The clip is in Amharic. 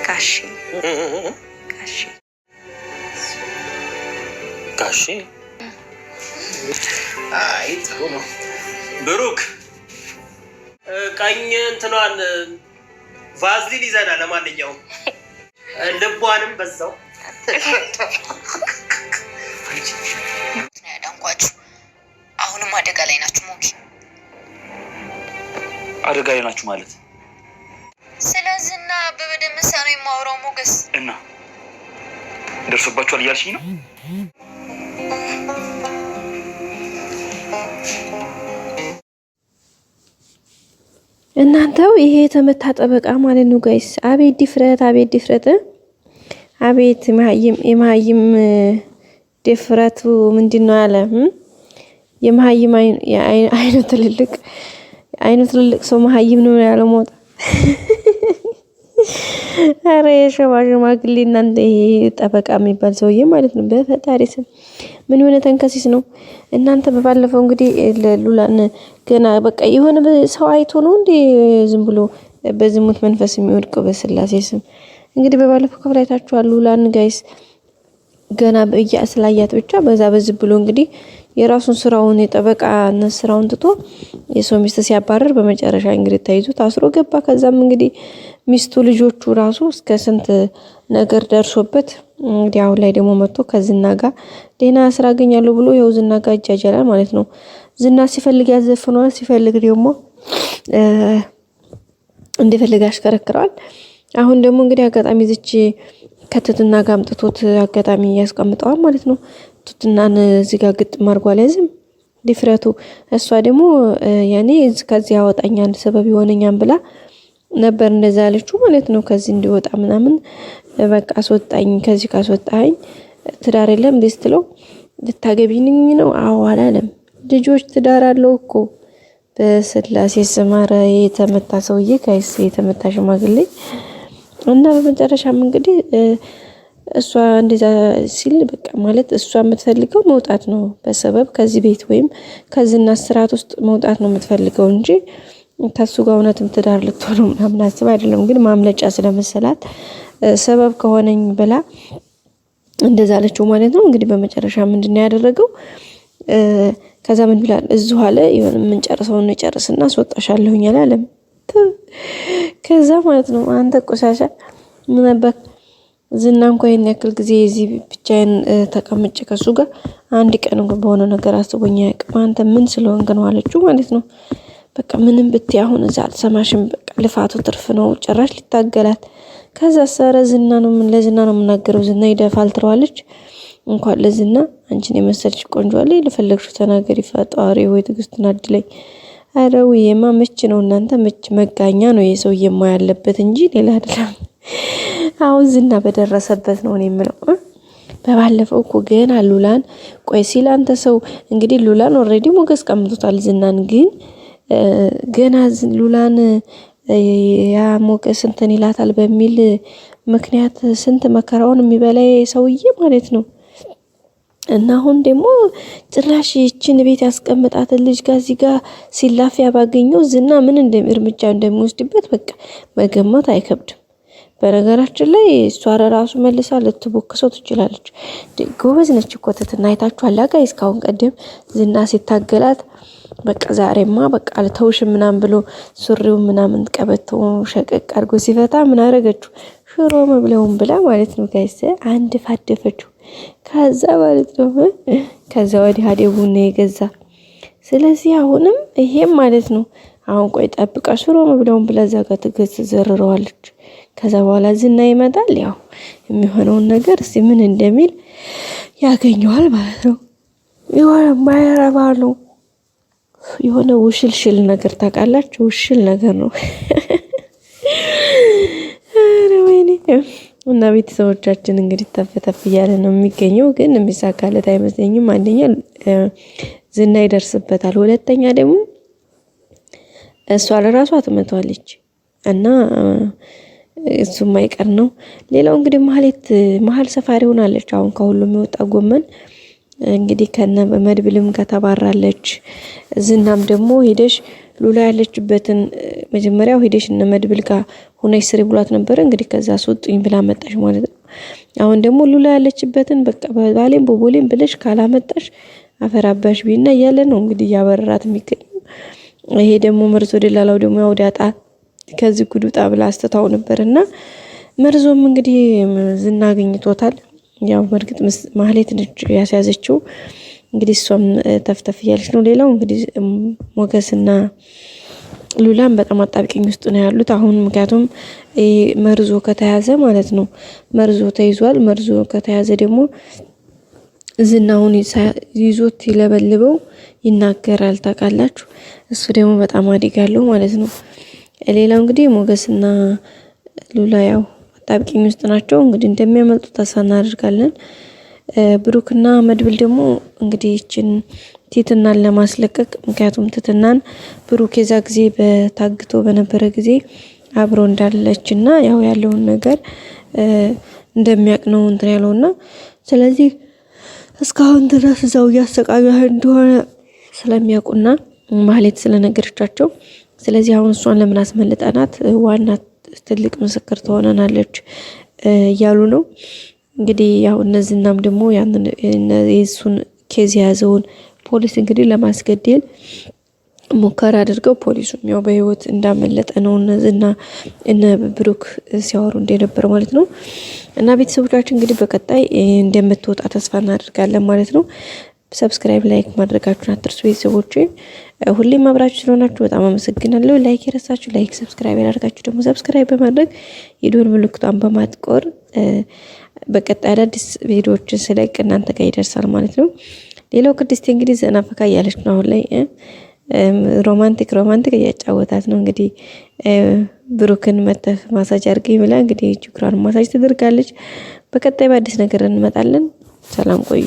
ጋሺ ጋሺ ጋሺ አይ ጥሩ ነው። ብሩክ ቀኝ እንትኗን ቫዝሊን ይዘና ለማንኛውም ልቧንም በዛው ያዳንኳችሁ። አሁንም አደጋ ላይ ናችሁ። ሞኪ አደጋ ላይ ናችሁ ማለት ስለዚህና በበደምሳ ነው የማወራው። ሞገስ እና ደርሶባችኋል እያልሽኝ ነው? እናንተው ይሄ የተመታ ጠበቃ ማለት ነው ጋይስ። አቤት ድፍረት፣ አቤት ድፍረት፣ አቤት የመሀይም ድፍረቱ ምንድነው ያለ የመሀይም አይኑ ትልልቅ ሰው መሀይም ነው ያለው ሞታ። አረ የሸባ ሽማግሌ እናንተ ይሄ ጠበቃ የሚባል ሰውዬ ማለት ነው። በፈጣሪ ስም ምን የሆነ ተንከሲስ ነው እናንተ። በባለፈው እንግዲህ ለሉላን ገና በቃ የሆነ ሰው አይቶ ነው እንዴ ዝም ብሎ በዝሙት መንፈስ የሚወድቀው? በስላሴ ስም እንግዲህ በባለፈው ክፍል አይታችኋል ሉላን ጋይስ። ገና ስላያት ብቻ በዛ ብሎ እንግዲህ የራሱን ስራውን የጠበቃነት ስራውን ትቶ የሰው ሚስት ሲያባረር በመጨረሻ እንግዲህ ተይዞ ታስሮ ገባ። ከዛም እንግዲህ ሚስቱ ልጆቹ ራሱ እስከ ስንት ነገር ደርሶበት እንግዲህ አሁን ላይ ደግሞ መጥቶ ከዝና ጋር ደህና ስራ አገኛለሁ ብሎ ያው ዝና ጋር እጃጀላል ማለት ነው። ዝና ሲፈልግ ያዘፍነዋል፣ ሲፈልግ ደግሞ እንደፈልግ ያሽከረክረዋል። አሁን ደግሞ እንግዲህ አጋጣሚ ዝች ከትትና ጋር አምጥቶት አጋጣሚ ያስቀምጠዋል ማለት ነው። ትትናን እዚህ ጋር ግጥም አድርጓል ያዝም ድፍረቱ። እሷ ደግሞ ያኔ ከዚህ ያወጣኛ አንድ ሰበብ ይሆነኛል ብላ ነበር እንደዛ ያለችው ማለት ነው። ከዚህ እንዲወጣ ምናምን በቃ አስወጣኝ፣ ከዚህ ካስወጣኝ ትዳር የለም ስትለው ልታገቢኝ ነው? አዎ አላለም። ልጆች ትዳር አለው እኮ በስላሴ ስማረ የተመታ ሰውዬ ጋይስ፣ የተመታ ሽማግሌ እና በመጨረሻም እንግዲህ እሷ እንደዛ ሲል በቃ ማለት እሷ የምትፈልገው መውጣት ነው በሰበብ ከዚህ ቤት ወይም ከዝና ስርዓት ውስጥ መውጣት ነው የምትፈልገው እንጂ ከሱ ጋር እውነትም ትዳር ልትሆን ምናምን አስብ አይደለም። ግን ማምለጫ ስለመሰላት ሰበብ ከሆነኝ ብላ እንደዛ አለችው ማለት ነው። እንግዲህ በመጨረሻ ምንድነው ያደረገው? ከዛ ምን ብላል እዚሁ አለ ይሁን ምን ጨርሰውን ጨርስና አስወጣሻለሁኝ አላለም። ከዛ ማለት ነው አንተ ቆሻሻ ምን ነበር ዝና እንኳን ይሄን ያክል ጊዜ እዚህ ብቻዬን ተቀምጬ ከሱ ጋር አንድ ቀን በሆነ ነገር አስቦኝ አያውቅም። አንተ ምን ስለሆንክ ነው አለችው ማለት ነው። በቃ ምንም ብትይ አሁን እዛ አልሰማሽም፣ በቃ ልፋቱ ትርፍ ነው። ጭራሽ ሊታገላት። ከዛ ሰረ ዝና ነው ለዝና ነው የምናገረው፣ ዝና ይደፋል ትለዋለች። እንኳን ለዝና አንቺን የመሰልሽ ቆንጆ አለ ለፈለግሽው ተናገሪ፣ ፈጣሪ ወይ ትዕግስቱን አድለኝ። አረው የማመች ነው እናንተ መች መጋኛ ነው የሰው የማያለበት እንጂ ሌላ አይደለም። አሁን ዝና በደረሰበት ነው የምለው። በባለፈው እኮ ገና ሉላን ቆይ ሲል አንተ ሰው እንግዲህ ሉላን ኦሬዲ ሞገስ ቀምቶታል። ዝናን ግን ገና ሉላን ያ ሞገስ እንትን ይላታል በሚል ምክንያት ስንት መከራውን የሚበላይ ሰውዬ ማለት ነው። እና አሁን ደግሞ ጭራሽ ይችን ቤት ያስቀምጣትን ልጅ ጋር እዚህ ጋር ሲላፊያ ባገኘው ዝና ምን እርምጃ እንደሚወስድበት በቃ መገመት አይከብድም። በነገራችን ላይ እሷ ራሱ መልሳ ልትቦክሰው ትችላለች። ጎበዝ ነች እኮ ትትና አይታችኋል ጋይስ። እስካሁን ቀደም ዝና ሲታገላት በቃ ዛሬማ በቃ አልተውሽ ምናምን ብሎ ሱሪው ምናምን ቀበቶ ሸቀቅ አድርጎ ሲፈታ ምን አረገችው? ሽሮ መብለውን ብላ ማለት ነው ጋይስ አንድ ፋደፈችው። ከዛ ማለት ነው ከዛ ወዲህ አደቡን ነው የገዛ። ስለዚህ አሁንም ይሄም ማለት ነው አሁን ቆይ ጠብቃ ሽሮ መብለውን ብላ እዛ ጋር ትገዝረዋለች። ከዛ በኋላ ዝና ይመጣል። ያው የሚሆነውን ነገር እስቲ ምን እንደሚል ያገኘዋል ማለት ነው። የሆነ ማይረባ ነው የሆነ ውሽልሽል ነገር ታውቃላችሁ፣ ውሽል ነገር ነው። አረ ወይኔ። እና ቤተሰቦቻችን እንግዲህ ተፈተፍ እያለ ነው የሚገኘው፣ ግን የሚሳካለት አይመስለኝም። አንደኛ ዝና ይደርስበታል፣ ሁለተኛ ደግሞ እሷ ለራሷ ትመቷለች እና እሱም አይቀር ነው። ሌላው እንግዲህ መሀል ሰፋሪ ሆናለች። አሁን ከሁሉም የወጣ ጎመን እንግዲህ ከነ መድብልም ከተባራለች። ዝናም ደግሞ ሄደሽ ሉላ ያለችበትን መጀመሪያው ሄደሽ እነ መድብል ጋር ሆነሽ ስሪ ብሏት ነበር። እንግዲህ ከዛ አስወጡኝ ብላ መጣሽ ማለት ነው። አሁን ደግሞ ሉላ ያለችበትን በቃ ባሌም ቦቦሌም ብለሽ ካላመጣሽ አፈራባሽ ቢና እያለ ነው እንግዲህ ያበረራት የሚገኘው። ይሄ ደግሞ መርዞ ደላላው ደግሞ ያው ዳጣ ከዚህ ጉድ ውጣ ብላ አስተታው ነበርና መርዞም እንግዲህ ዝና አግኝቶታል። ያው በርግጥ ማህሌት ነች ያስያዘችው። እንግዲህ እሷም ተፍተፍ እያለች ነው። ሌላው እንግዲህ ሞገስና ሉላም በጣም አጣብቂኝ ውስጥ ነው ያሉት አሁን። ምክንያቱም መርዞ ከተያዘ ማለት ነው መርዞ ተይዟል። መርዞ ከተያዘ ደግሞ ዝናውን ይዞት ይለበልበው ይናገራል ታውቃላችሁ። እሱ ደግሞ በጣም አዲጋለው ማለት ነው። ሌላው እንግዲህ ሞገስና ሉላ ያው አጣብቂኝ ውስጥ ናቸው። እንግዲህ እንደሚያመልጡ ተስፋ እናደርጋለን። ብሩክና መድብል ደግሞ እንግዲህ እቺን ቲትናን ለማስለቀቅ ምክንያቱም ቲትናን ብሩክ የዛ ጊዜ በታግቶ በነበረ ጊዜ አብሮ እንዳለችና ያው ያለውን ነገር እንደሚያውቅ ነው እንትን ያለውና ስለዚህ እስካሁን ድረስ እዛው ያሰቃያህ እንደሆነ ስለሚያውቁና ማህሌት ስለነገረቻቸው ስለዚህ አሁን እሷን ለምን አስመልጠናት ዋና ትልቅ ምስክር ትሆነናለች እያሉ ነው። እንግዲህ ያው እነዚህናም ደግሞ ያንን የሱን ኬዝ የያዘውን ፖሊስ እንግዲህ ለማስገደል ሙከራ አድርገው ፖሊሱም ያው በህይወት እንዳመለጠ ነው እነዚህና እነ ብሩክ ሲያወሩ እንደነበር ማለት ነው። እና ቤተሰቦቻችን እንግዲህ በቀጣይ እንደምትወጣ ተስፋ እናደርጋለን ማለት ነው። ሰብስክራይብ ላይክ ማድረጋችሁን አትርሱ ቤተሰቦቼ። ሁሌም አብራችሁ ስለሆናችሁ በጣም አመሰግናለሁ። ላይክ የረሳችሁ ላይክ፣ ሰብስክራይብ ያደርጋችሁ ደግሞ ሰብስክራይብ በማድረግ የደወል ምልክቷን በማጥቆር በቀጣይ አዳዲስ ቪዲዮዎችን ስለቅ እናንተ ጋር ይደርሳል ማለት ነው። ሌላው ቅድስቴ እንግዲህ ዘና ፈካ እያለች ነው አሁን ላይ ሮማንቲክ እያጫወታት ነው። እንግዲህ ብሩክን መተህ ማሳጅ አድርገኝ ብላ እንግዲህ ችግሯን ማሳጅ ትደርጋለች። በቀጣይ በአዲስ ነገር እንመጣለን። ሰላም ቆዩ።